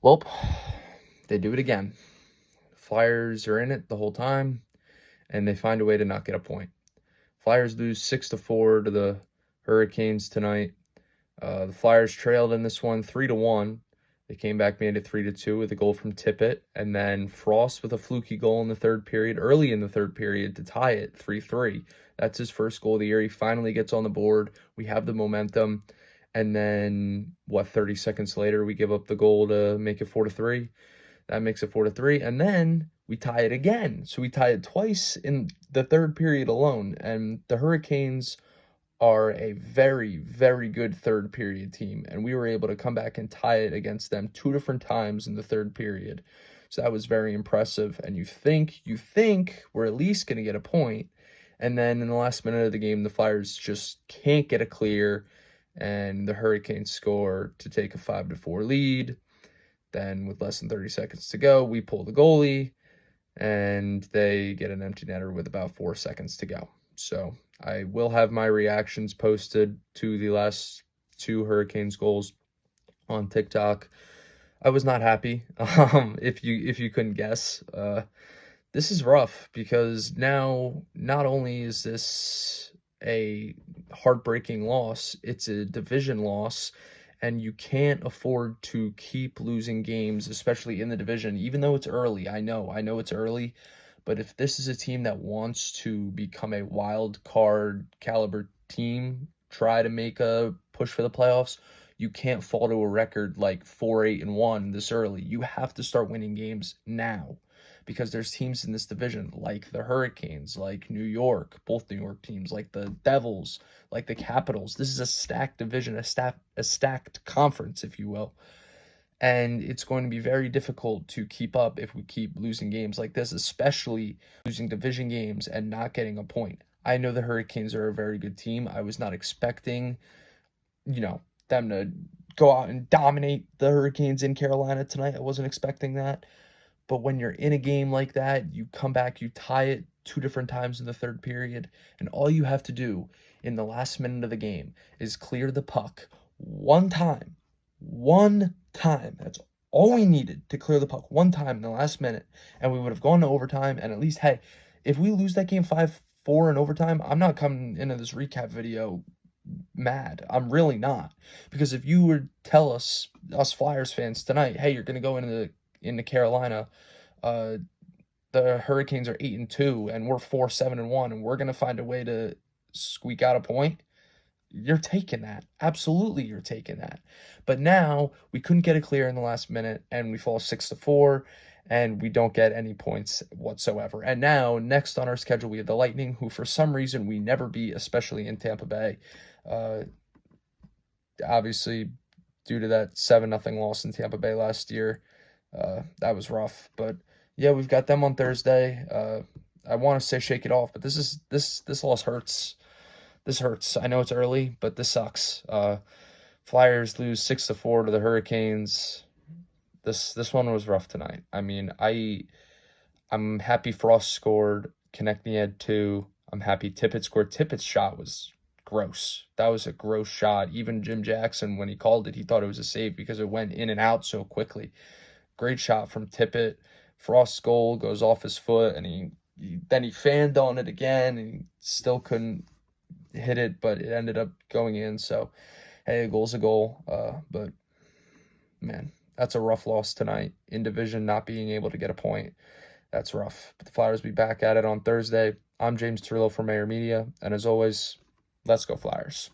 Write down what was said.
Well, they do it again. Flyers are in it the whole time, and they find a way to not get a point. Flyers lose 6-4 to the Hurricanes tonight. The Flyers trailed in this one 3-1. They came back, made it 3-2 with a goal from Tippett, and then Frost with a fluky goal in the third period, early in the third period, to tie it 3-3. That's his first goal of the year. He finally gets on the board. We have the momentum. And then, 30 seconds later, we give up the goal to make it 4-3. That makes it 4-3. And then we tie it again. So we tie it twice in the third period alone. And the Hurricanes are a very, very good third period team. And we were able to come back and tie it against them 2 different times in the third period. So that was very impressive. And you think we're at least going to get a point. And then in the last minute of the game, the Flyers just can't get a clear. And the Hurricanes score to take a 5-4 lead. Then with less than 30 seconds to go, we pull the goalie, and they get an empty netter with about 4 seconds to go. So I will have my reactions posted to the last 2 Hurricanes goals on TikTok. I was not happy, if you couldn't guess. This is rough because now not only is this a heartbreaking loss, it's a division loss, and you can't afford to keep losing games, especially in the division, even though it's early. I know it's early, but if this is a team that wants to become a wild card caliber team, try to make a push for the playoffs, you can't fall to a record like 4-8-1 this early. You have to start winning games now, because there's teams in this division like the Hurricanes, like New York, both New York teams, like the Devils, like the Capitals. This is a stacked division, a stacked conference, if you will. And it's going to be very difficult to keep up if we keep losing games like this, especially losing division games and not getting a point. I know the Hurricanes are a very good team. I was not expecting, them to go out and dominate the Hurricanes in Carolina tonight. I wasn't expecting that. But when you're in a game like that, you come back, you tie it 2 different times in the third period, and all you have to do in the last minute of the game is clear the puck one time. One time. That's all we needed, to clear the puck one time in the last minute, and we would have gone to overtime. And at least, hey, if we lose that game 5-4 in overtime, I'm not coming into this recap video mad. I'm really not. Because if you would tell us Flyers fans tonight, hey, you're going to go into Carolina, the Hurricanes are 8-2 and we're 4-7-1, and we're gonna find a way to squeak out a point, you're taking that. Absolutely, you're taking that. But now we couldn't get it clear in the last minute, and we fall 6-4, and we don't get any points whatsoever. And now, next on our schedule, we have the Lightning, who for some reason we never beat, especially in Tampa Bay. Obviously, due to that 7-0 loss in Tampa Bay last year. That was rough, but yeah, we've got them on Thursday. I want to say shake it off, but this loss hurts. This hurts. I know it's early, but this sucks. Flyers lose 6-4 to the Hurricanes. This one was rough tonight. I mean, I'm happy Frost scored. Konechny had 2. I'm happy Tippett scored. Tippett's shot was gross. That was a gross shot. Even Jim Jackson, when he called it, he thought it was a save because it went in and out so quickly. Great shot from Tippett. Frost's goal goes off his foot, and then he fanned on it again, and he still couldn't hit it, but it ended up going in. So, hey, a goal's a goal. But, man, that's a rough loss tonight. In division, not being able to get a point, that's rough. But the Flyers will be back at it on Thursday. I'm James Turillo from Maher Media, and as always, let's go Flyers.